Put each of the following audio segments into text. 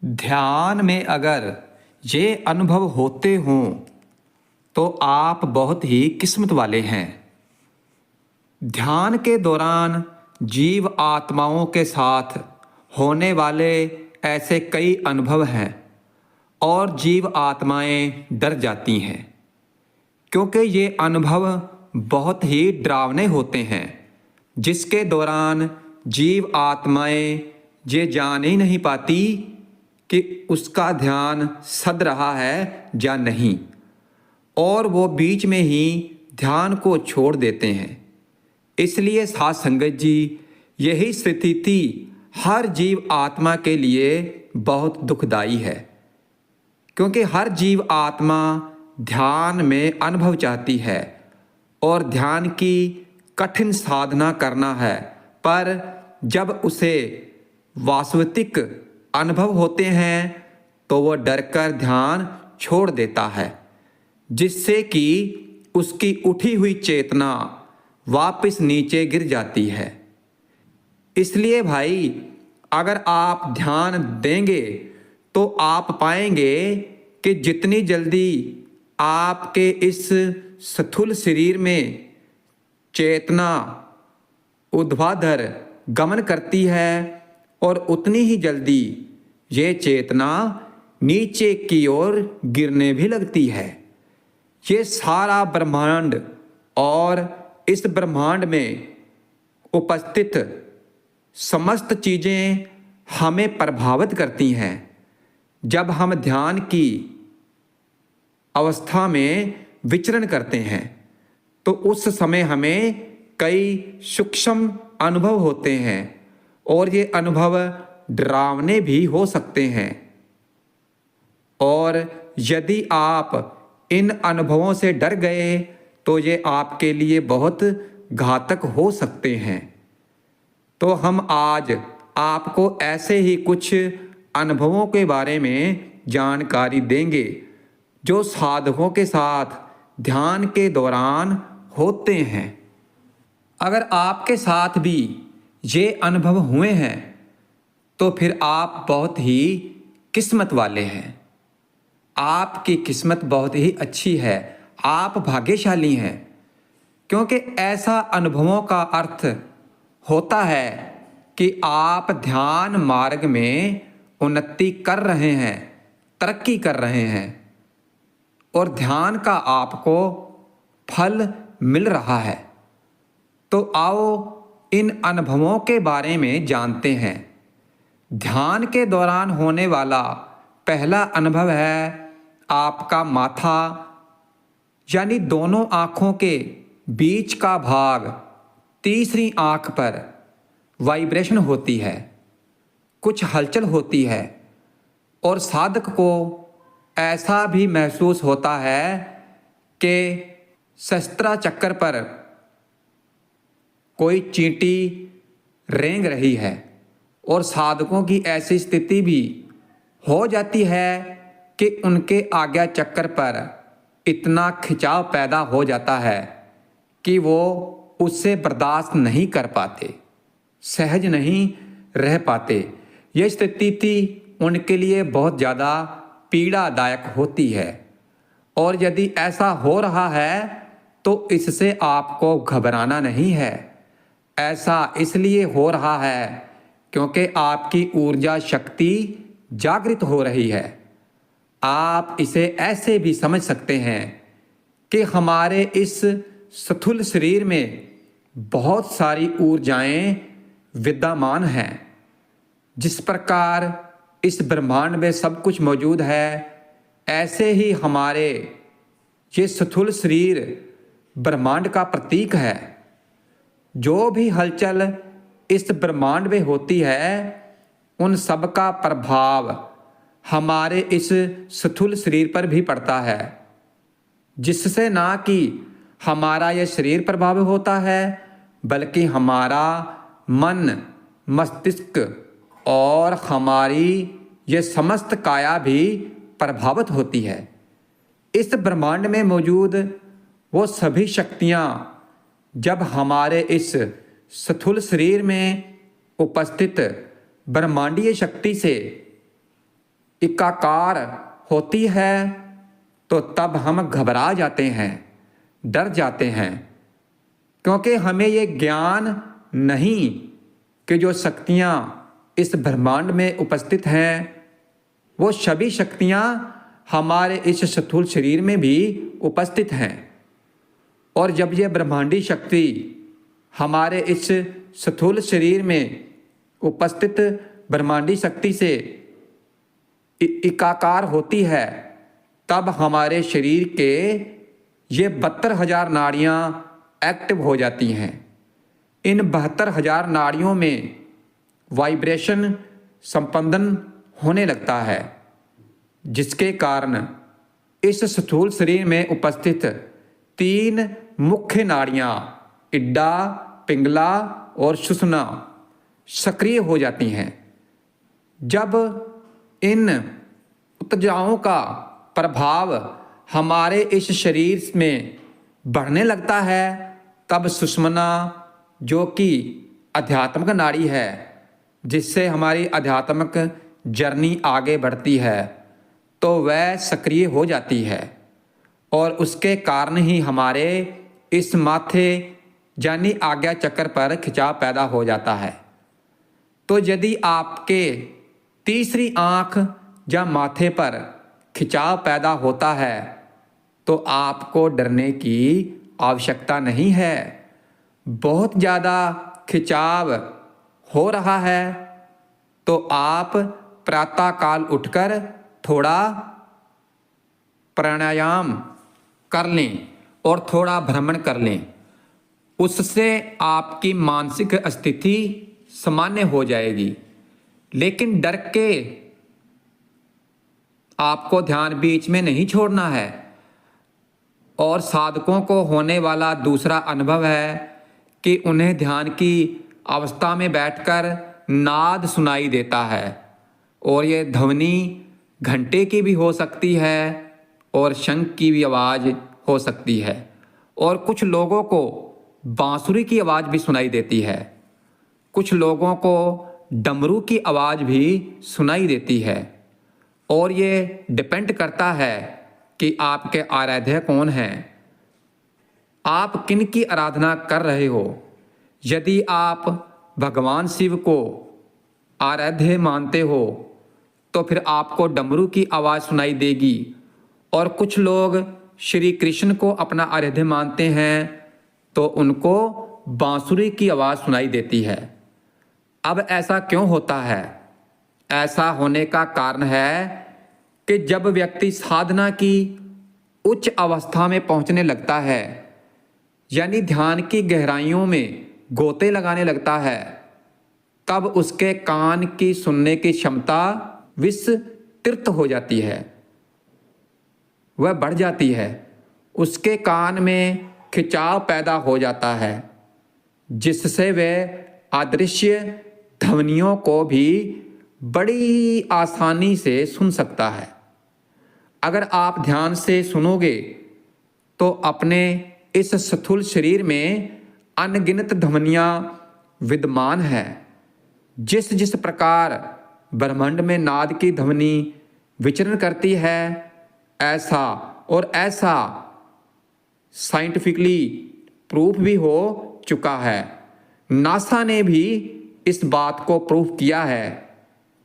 ध्यान में अगर ये अनुभव होते हों तो आप बहुत ही किस्मत वाले हैं। ध्यान के दौरान जीव आत्माओं के साथ होने वाले ऐसे कई अनुभव हैं और जीव आत्माएं डर जाती हैं क्योंकि ये अनुभव बहुत ही डरावने होते हैं, जिसके दौरान जीव आत्माएं ये जान ही नहीं पाती कि उसका ध्यान सध रहा है या नहीं, और वो बीच में ही ध्यान को छोड़ देते हैं। इसलिए साध संगत जी, यही स्थिति हर जीव आत्मा के लिए बहुत दुखदाई है, क्योंकि हर जीव आत्मा ध्यान में अनुभव चाहती है और ध्यान की कठिन साधना करना है, पर जब उसे वास्तविक अनुभव होते हैं तो वह डरकर ध्यान छोड़ देता है, जिससे कि उसकी उठी हुई चेतना वापस नीचे गिर जाती है। इसलिए भाई, अगर आप ध्यान देंगे तो आप पाएंगे कि जितनी जल्दी आपके इस स्थूल शरीर में चेतना ऊर्ध्वाधर गमन करती है और उतनी ही जल्दी ये चेतना नीचे की ओर गिरने भी लगती है। ये सारा ब्रह्मांड और इस ब्रह्मांड में उपस्थित समस्त चीज़ें हमें प्रभावित करती हैं। जब हम ध्यान की अवस्था में विचरण करते हैं तो उस समय हमें कई सूक्ष्म अनुभव होते हैं और ये अनुभव डरावने भी हो सकते हैं, और यदि आप इन अनुभवों से डर गए तो ये आपके लिए बहुत घातक हो सकते हैं। तो हम आज आपको ऐसे ही कुछ अनुभवों के बारे में जानकारी देंगे जो साधकों के साथ ध्यान के दौरान होते हैं। अगर आपके साथ भी ये अनुभव हुए हैं तो फिर आप बहुत ही किस्मत वाले हैं। आपकी किस्मत बहुत ही अच्छी है, आप भाग्यशाली हैं, क्योंकि ऐसा अनुभवों का अर्थ होता है कि आप ध्यान मार्ग में उन्नति कर रहे हैं, तरक्की कर रहे हैं और ध्यान का आपको फल मिल रहा है। तो आओ इन अनुभवों के बारे में जानते हैं। ध्यान के दौरान होने वाला पहला अनुभव है आपका माथा, यानी दोनों आँखों के बीच का भाग, तीसरी आँख पर वाइब्रेशन होती है, कुछ हलचल होती है और साधक को ऐसा भी महसूस होता है कि सहस्त्रा चक्र पर कोई चींटी रेंग रही है, और साधकों की ऐसी स्थिति भी हो जाती है कि उनके आज्ञा चक्र पर इतना खिंचाव पैदा हो जाता है कि वो उससे बर्दाश्त नहीं कर पाते, सहज नहीं रह पाते। यह स्थिति उनके लिए बहुत ज़्यादा पीड़ादायक होती है, और यदि ऐसा हो रहा है तो इससे आपको घबराना नहीं है। ऐसा इसलिए हो रहा है क्योंकि आपकी ऊर्जा शक्ति जागृत हो रही है। आप इसे ऐसे भी समझ सकते हैं कि हमारे इस स्थूल शरीर में बहुत सारी ऊर्जाएं विद्यमान हैं। जिस प्रकार इस ब्रह्मांड में सब कुछ मौजूद है, ऐसे ही हमारे ये स्थूल शरीर ब्रह्मांड का प्रतीक है। जो भी हलचल इस ब्रह्मांड में होती है, उन सब का प्रभाव हमारे इस स्थूल शरीर पर भी पड़ता है, जिससे ना कि हमारा यह शरीर प्रभावित होता है, बल्कि हमारा मन, मस्तिष्क और हमारी ये समस्त काया भी प्रभावित होती है। इस ब्रह्मांड में मौजूद वो सभी शक्तियाँ जब हमारे इस स्थूल शरीर में उपस्थित ब्रह्मांडीय शक्ति से एकाकार होती है तो तब हम घबरा जाते हैं, डर जाते हैं, क्योंकि हमें ये ज्ञान नहीं कि जो शक्तियाँ इस ब्रह्मांड में उपस्थित हैं वो सभी शक्तियाँ हमारे इस स्थूल शरीर में भी उपस्थित हैं। और जब ये ब्रह्मांडी शक्ति हमारे इस स्थूल शरीर में उपस्थित ब्रह्मांडी शक्ति से एकाकार होती है तब हमारे शरीर के ये 72,000 नाड़ियाँ एक्टिव हो जाती हैं। इन 72,000 नाड़ियों में वाइब्रेशन संपंदन होने लगता है, जिसके कारण इस स्थूल शरीर में उपस्थित 3 मुख्य नाड़ियाँ इड्डा, पिंगला और सुषुम्ना सक्रिय हो जाती हैं। जब इन उत्तेजनाओं का प्रभाव हमारे इस शरीर में बढ़ने लगता है तब सुषुम्ना, जो कि आध्यात्मिक नाड़ी है, जिससे हमारी आध्यात्मिक जर्नी आगे बढ़ती है, तो वह सक्रिय हो जाती है और उसके कारण ही हमारे इस माथे यानी आज्ञा चक्र पर खिंचाव पैदा हो जाता है। तो यदि आपके तीसरी आँख या माथे पर खिंचाव पैदा होता है तो आपको डरने की आवश्यकता नहीं है। बहुत ज़्यादा खिंचाव हो रहा है तो आप प्रातःकाल उठकर थोड़ा प्राणायाम कर लें और थोड़ा भ्रमण कर लें। उससे आपकी मानसिक स्थिति सामान्य हो जाएगी। लेकिन डर के आपको ध्यान बीच में नहीं छोड़ना है। और साधकों को होने वाला दूसरा अनुभव है कि उन्हें ध्यान की अवस्था में बैठकर नाद सुनाई देता है, और ये ध्वनि घंटे की भी हो सकती है और शंख की भी आवाज़ हो सकती है, और कुछ लोगों को बांसुरी की आवाज़ भी सुनाई देती है, कुछ लोगों को डमरू की आवाज़ भी सुनाई देती है। और ये डिपेंड करता है कि आपके आराध्य कौन हैं, आप किन की आराधना कर रहे हो। यदि आप भगवान शिव को आराध्य मानते हो तो फिर आपको डमरू की आवाज़ सुनाई देगी, और कुछ लोग श्री कृष्ण को अपना आराध्य मानते हैं तो उनको बांसुरी की आवाज़ सुनाई देती है। अब ऐसा क्यों होता है? ऐसा होने का कारण है कि जब व्यक्ति साधना की उच्च अवस्था में पहुंचने लगता है, यानी ध्यान की गहराइयों में गोते लगाने लगता है, तब उसके कान की सुनने की क्षमता विस्तृत हो जाती है, वह बढ़ जाती है। उसके कान में खिंचाव पैदा हो जाता है, जिससे वह अदृश्य ध्वनियों को भी बड़ी आसानी से सुन सकता है। अगर आप ध्यान से सुनोगे तो अपने इस स्थूल शरीर में अनगिनत ध्वनियाँ विद्यमान है। जिस जिस प्रकार ब्रह्मांड में नाद की ध्वनि विचरण करती है, ऐसा और ऐसा साइंटिफिकली प्रूफ भी हो चुका है। नासा ने भी इस बात को प्रूफ किया है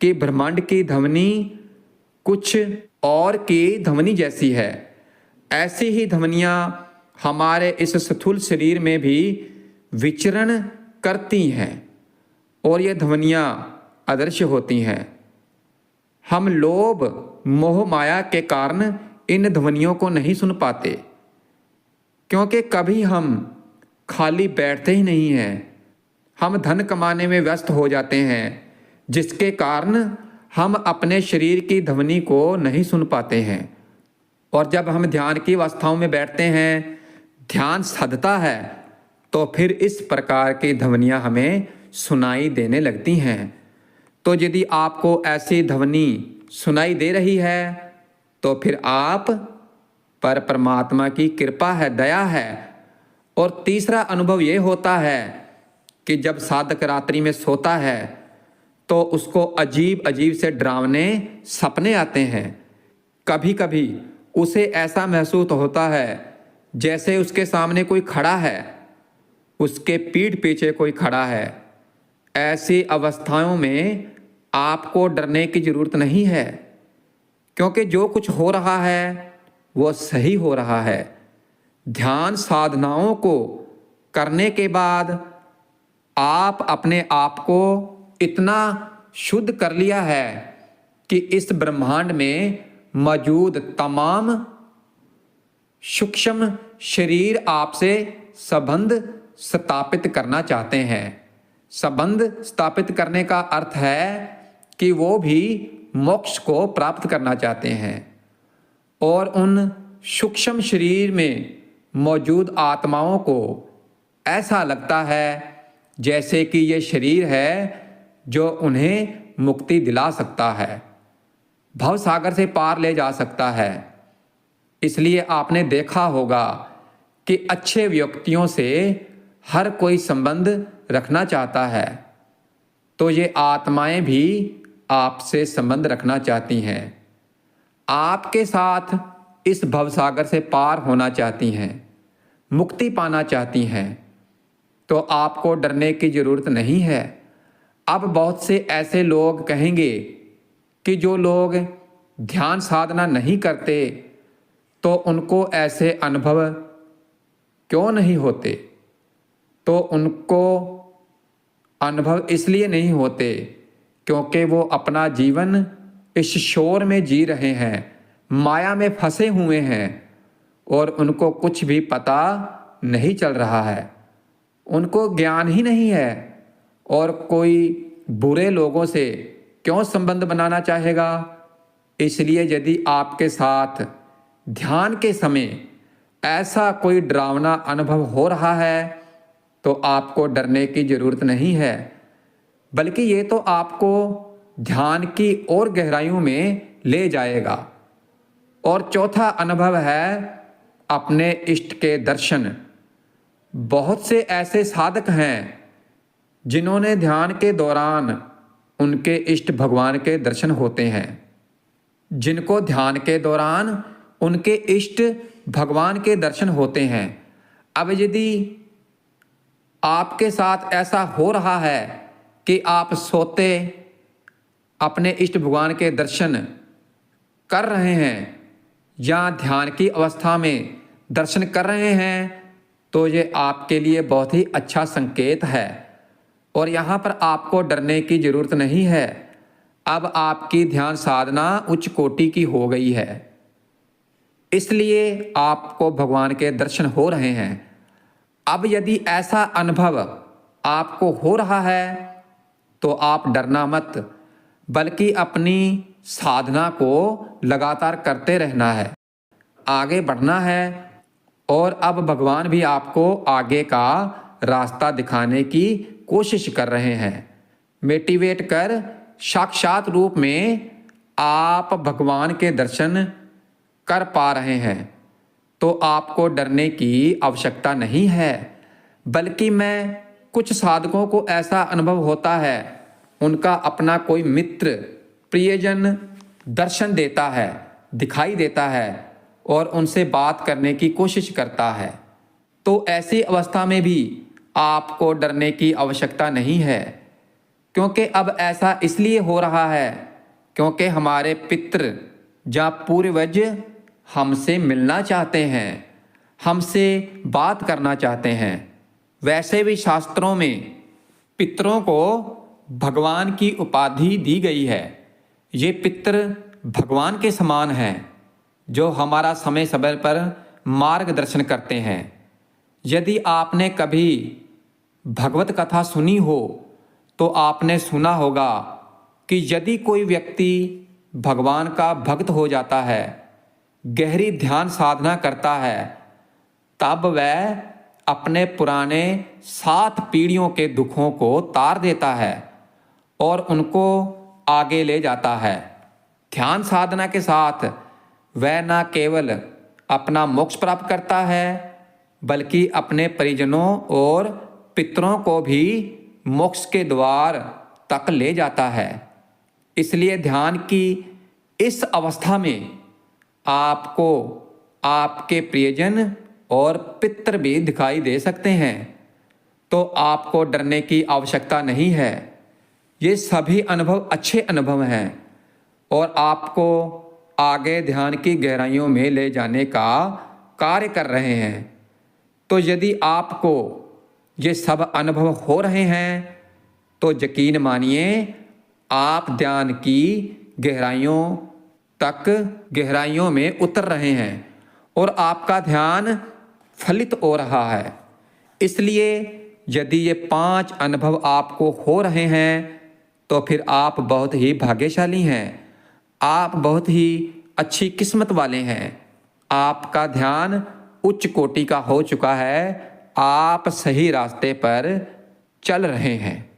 कि ब्रह्मांड की ध्वनि कुछ और की ध्वनि जैसी है। ऐसी ही ध्वनियाँ हमारे इस स्थूल शरीर में भी विचरण करती हैं, और ये ध्वनियाँ अदृश्य होती हैं। हम लोभ मोह माया के कारण इन ध्वनियों को नहीं सुन पाते, क्योंकि कभी हम खाली बैठते ही नहीं हैं। हम धन कमाने में व्यस्त हो जाते हैं, जिसके कारण हम अपने शरीर की ध्वनि को नहीं सुन पाते हैं। और जब हम ध्यान की अवस्थाओं में बैठते हैं, ध्यान सधता है, तो फिर इस प्रकार की ध्वनियाँ हमें सुनाई देने लगती हैं। तो यदि आपको ऐसी ध्वनि सुनाई दे रही है तो फिर आप पर परमात्मा की कृपा है, दया है। और तीसरा अनुभव ये होता है कि जब साधक रात्रि में सोता है तो उसको अजीब अजीब से डरावने सपने आते हैं। कभी कभी उसे ऐसा महसूस होता है जैसे उसके सामने कोई खड़ा है, उसके पीठ पीछे कोई खड़ा है। ऐसी अवस्थाओं में आपको डरने की ज़रूरत नहीं है, क्योंकि जो कुछ हो रहा है वो सही हो रहा है। ध्यान साधनाओं को करने के बाद आप अपने आप को इतना शुद्ध कर लिया है कि इस ब्रह्मांड में मौजूद तमाम सूक्ष्म शरीर आपसे संबंध स्थापित करना चाहते हैं। संबंध स्थापित करने का अर्थ है कि वो भी मोक्ष को प्राप्त करना चाहते हैं, और उन सूक्ष्म शरीर में मौजूद आत्माओं को ऐसा लगता है जैसे कि ये शरीर है जो उन्हें मुक्ति दिला सकता है, भवसागर से पार ले जा सकता है। इसलिए आपने देखा होगा कि अच्छे व्यक्तियों से हर कोई संबंध रखना चाहता है, तो ये आत्माएं भी आपसे संबंध रखना चाहती हैं, आपके साथ इस भवसागर से पार होना चाहती हैं, मुक्ति पाना चाहती हैं। तो आपको डरने की ज़रूरत नहीं है। अब बहुत से ऐसे लोग कहेंगे कि जो लोग ध्यान साधना नहीं करते तो उनको ऐसे अनुभव क्यों नहीं होते। तो उनको अनुभव इसलिए नहीं होते क्योंकि वो अपना जीवन इस शोर में जी रहे हैं, माया में फंसे हुए हैं, और उनको कुछ भी पता नहीं चल रहा है, उनको ज्ञान ही नहीं है। और कोई बुरे लोगों से क्यों संबंध बनाना चाहेगा। इसलिए यदि आपके साथ ध्यान के समय ऐसा कोई डरावना अनुभव हो रहा है तो आपको डरने की ज़रूरत नहीं है, बल्कि ये तो आपको ध्यान की और गहराइयों में ले जाएगा। और चौथा अनुभव है अपने इष्ट के दर्शन। बहुत से ऐसे साधक हैं जिन्होंने ध्यान के दौरान उनके इष्ट भगवान के दर्शन होते हैं, जिनको ध्यान के दौरान उनके इष्ट भगवान के दर्शन होते हैं। अब यदि आपके साथ ऐसा हो रहा है कि आप सोते अपने इष्ट भगवान के दर्शन कर रहे हैं या ध्यान की अवस्था में दर्शन कर रहे हैं, तो ये आपके लिए बहुत ही अच्छा संकेत है, और यहाँ पर आपको डरने की ज़रूरत नहीं है। अब आपकी ध्यान साधना उच्च कोटि की हो गई है, इसलिए आपको भगवान के दर्शन हो रहे हैं। अब यदि ऐसा अनुभव आपको हो रहा है तो आप डरना मत, बल्कि अपनी साधना को लगातार करते रहना है, आगे बढ़ना है। और अब भगवान भी आपको आगे का रास्ता दिखाने की कोशिश कर रहे हैं। मोटिवेट कर साक्षात रूप में आप भगवान के दर्शन कर पा रहे हैं, तो आपको डरने की आवश्यकता नहीं है। बल्कि मैं कुछ साधकों को ऐसा अनुभव होता है, उनका अपना कोई मित्र प्रियजन दर्शन देता है, दिखाई देता है, और उनसे बात करने की कोशिश करता है। तो ऐसी अवस्था में भी आपको डरने की आवश्यकता नहीं है, क्योंकि अब ऐसा इसलिए हो रहा है क्योंकि हमारे पितृ या पूर्वज हमसे मिलना चाहते हैं, हमसे बात करना चाहते हैं। वैसे भी शास्त्रों में पितरों को भगवान की उपाधि दी गई है। ये पितृ भगवान के समान हैं, जो हमारा समय समय पर मार्गदर्शन करते हैं। यदि आपने कभी भगवत कथा सुनी हो तो आपने सुना होगा कि यदि कोई व्यक्ति भगवान का भक्त हो जाता है, गहरी ध्यान साधना करता है, तब वह अपने पुराने 7 पीढ़ियों के दुखों को तार देता है और उनको आगे ले जाता है। ध्यान साधना के साथ वह न केवल अपना मोक्ष प्राप्त करता है, बल्कि अपने परिजनों और पितरों को भी मोक्ष के द्वार तक ले जाता है। इसलिए ध्यान की इस अवस्था में आपको आपके प्रियजन और पितृ भी दिखाई दे सकते हैं, तो आपको डरने की आवश्यकता नहीं है। ये सभी अनुभव अच्छे अनुभव हैं और आपको आगे ध्यान की गहराइयों में ले जाने का कार्य कर रहे हैं। तो यदि आपको ये सब अनुभव हो रहे हैं तो यकीन मानिए आप ध्यान की गहराइयों में उतर रहे हैं और आपका ध्यान फलित हो रहा है। इसलिए यदि ये 5 अनुभव आपको हो रहे हैं तो फिर आप बहुत ही भाग्यशाली हैं, आप बहुत ही अच्छी किस्मत वाले हैं। आपका ध्यान उच्च कोटि का हो चुका है, आप सही रास्ते पर चल रहे हैं।